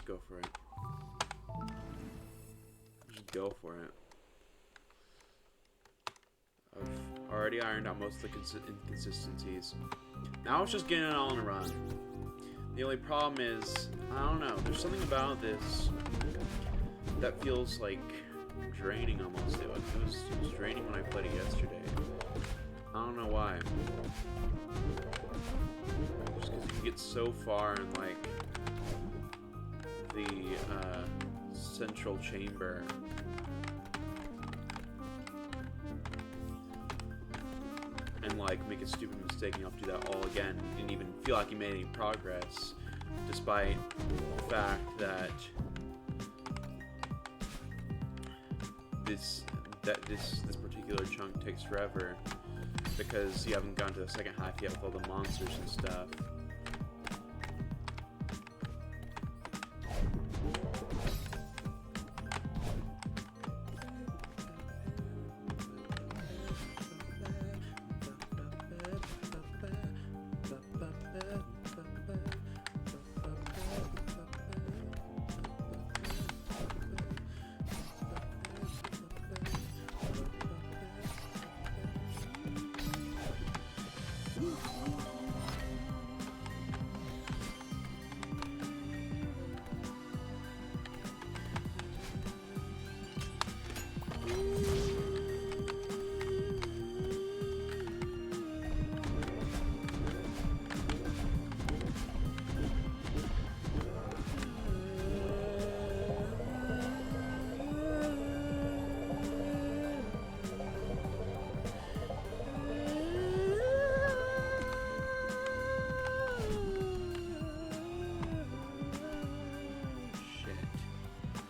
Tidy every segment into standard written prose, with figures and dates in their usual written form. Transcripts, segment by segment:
Just go for it. Just go for it. I've already ironed out most of the inconsistencies. Now it's just getting it all in a run. The only problem is, I don't know, there's something about this that feels like draining almost. It was draining when I played it yesterday. I don't know why. Just because you get so far in like the central chamber. And like make a stupid mistake and you have to do that all again and even feel like you made any progress, despite the fact that this particular chunk takes forever because you haven't gotten to the second half yet with all the monsters and stuff.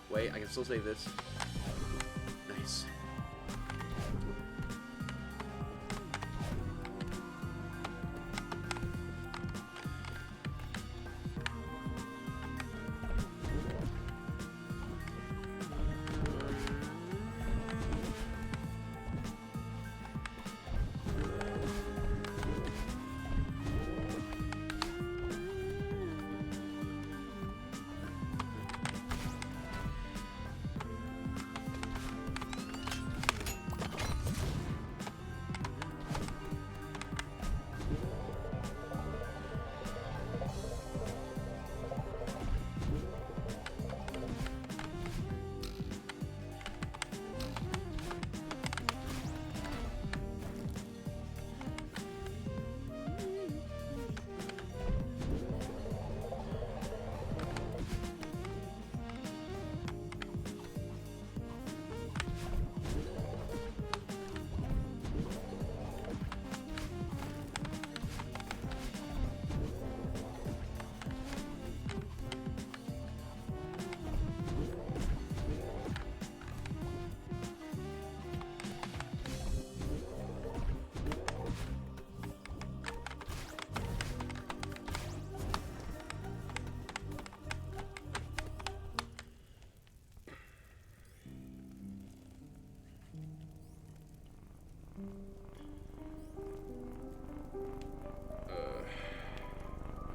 Wait, I can still save this. Nice.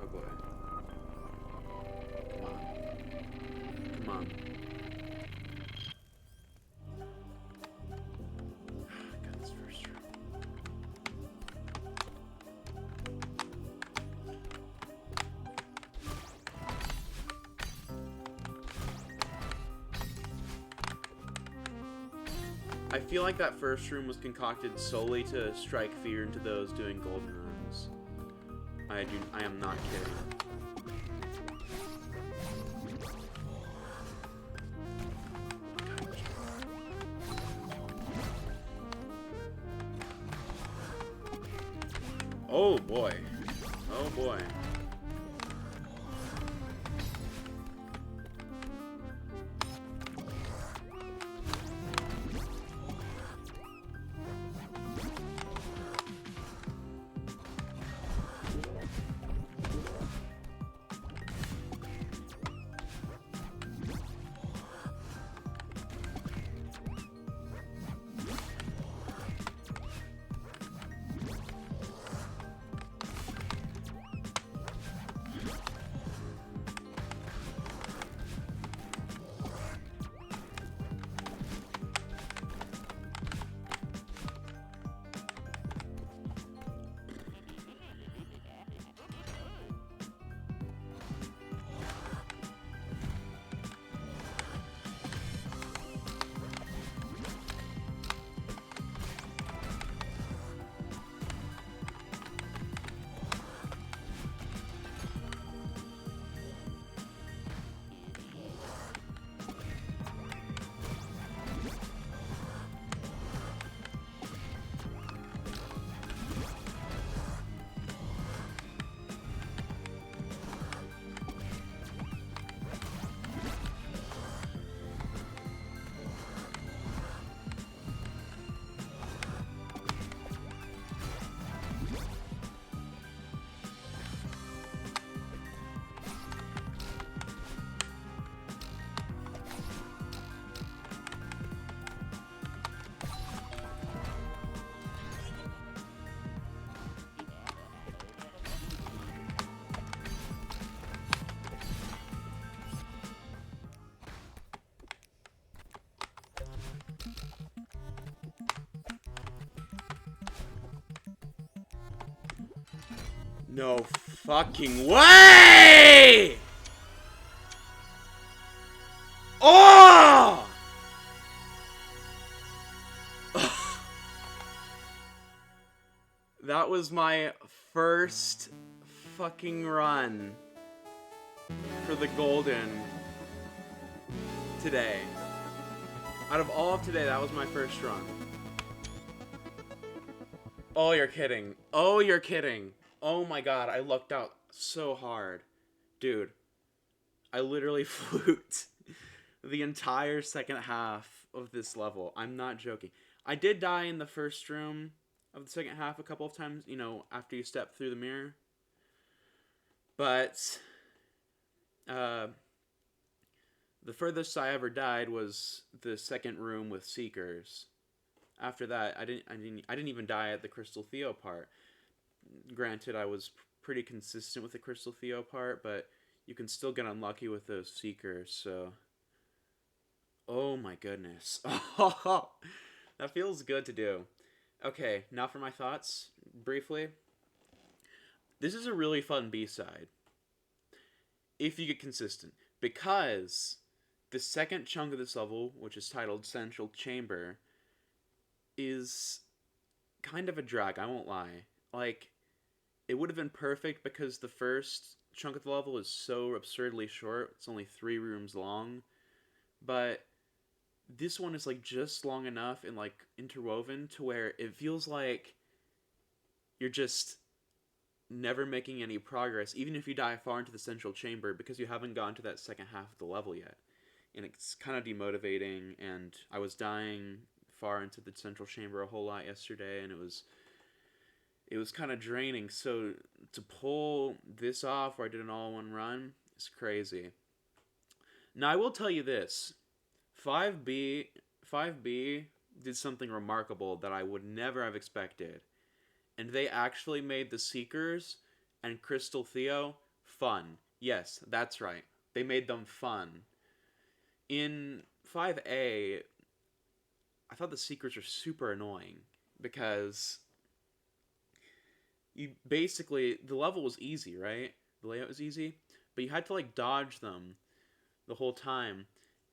Oh boy. Come on. Come on. Got this first room. I feel like that first room was concocted solely to strike fear into those doing golden runs. I am not kidding. Oh boy. Oh boy. No fucking way! Oh! That was my first fucking run for the golden today. Out of all of today, that was my first run. Oh, you're kidding. Oh, you're kidding. Oh my god, I lucked out so hard. Dude, I literally fluked the entire second half of this level. I'm not joking. I did die in the first room of the second half a couple of times, you know, after you step through the mirror. But the furthest I ever died was the second room with Seekers. After that, I didn't even die at the Crystal Theo part. Granted, I was pretty consistent with the Crystal Theo part, but you can still get unlucky with those Seekers, so... Oh my goodness. Oh, that feels good to do. Okay, now for my thoughts, briefly. This is a really fun B-side, if you get consistent, because the second chunk of this level, which is titled Central Chamber, is kind of a drag, I won't lie. Like, it would have been perfect because the first chunk of the level is so absurdly short. It's only 3 rooms long. But this one is like just long enough and like interwoven to where it feels like you're just never making any progress, even if you die far into the central chamber, because you haven't gone to that second half of the level yet. And it's kind of demotivating, and I was dying far into the central chamber a whole lot yesterday, and it was kind of draining. So to pull this off where I did an all-in-one run is crazy. Now I will tell you this. 5B did something remarkable that I would never have expected. And they actually made the Seekers and Crystal Theo fun. Yes, that's right. They made them fun. In 5A, I thought the Seekers were super annoying because you basically, the level was easy, right? The layout was easy, but you had to like dodge them the whole time,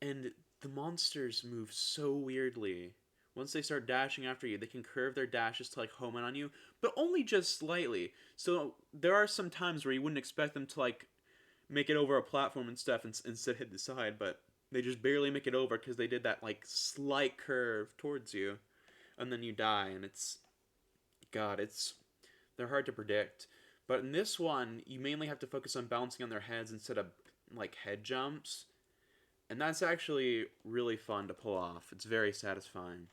and the monsters move so weirdly. Once they start dashing after you, they can curve their dashes to like home in on you, but only just slightly. So there are some times where you wouldn't expect them to like make it over a platform and stuff, and instead hit the side, but they just barely make it over because they did that like slight curve towards you, and then you die, and they're hard to predict. But in this one, you mainly have to focus on bouncing on their heads instead of like head jumps. And that's actually really fun to pull off. It's very satisfying.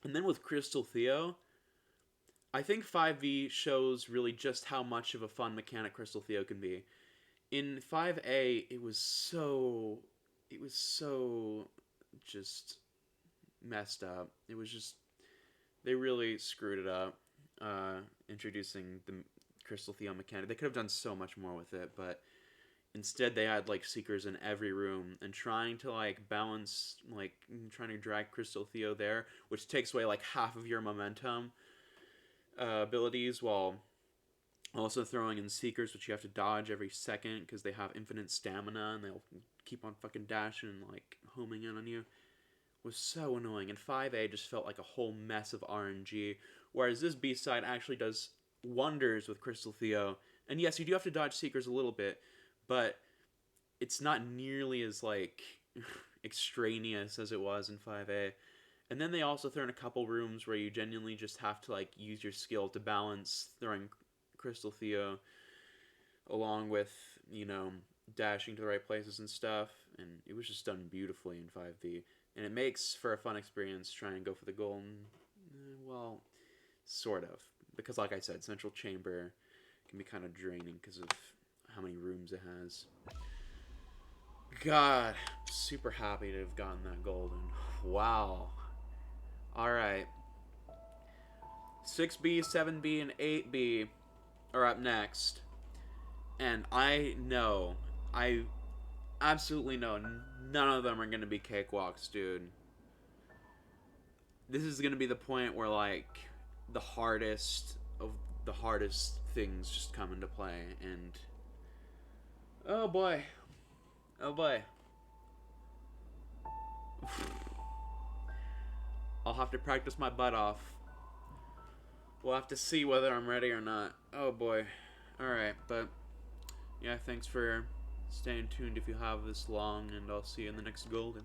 And then with Crystal Theo, I think 5V shows really just how much of a fun mechanic Crystal Theo can be. In 5A, it was so just messed up. It was just, they really screwed it up, introducing the Crystal Theo mechanic. They could have done so much more with it, but instead they had like Seekers in every room, and trying to like balance, like trying to drag Crystal Theo there, which takes away like half of your momentum abilities, while also throwing in Seekers, which you have to dodge every second because they have infinite stamina and they'll keep on fucking dashing and like homing in on you, was so annoying. And 5A just felt like a whole mess of RNG, whereas this B-side actually does wonders with Crystal Theo. And yes, you do have to dodge Seekers a little bit, but it's not nearly as like extraneous as it was in 5A. And then they also throw in a couple rooms where you genuinely just have to like use your skill to balance throwing Crystal Theo along with, you know, dashing to the right places and stuff. And it was just done beautifully in 5V. And it makes for a fun experience trying to go for the goal. Well, sort of. Because like I said, Central Chamber can be kind of draining because of how many rooms it has. God, super happy to have gotten that golden. Wow. Alright. 6B, 7B, and 8B are up next. And I absolutely know none of them are going to be cakewalks, dude. This is going to be the point where, like, the hardest of the hardest things just come into play, and oh boy, oh boy. I'll have to practice my butt off. We'll have to see whether I'm ready or not. Oh boy. Alright, but yeah, thanks for staying tuned if you have this long, and I'll see you in the next Golden.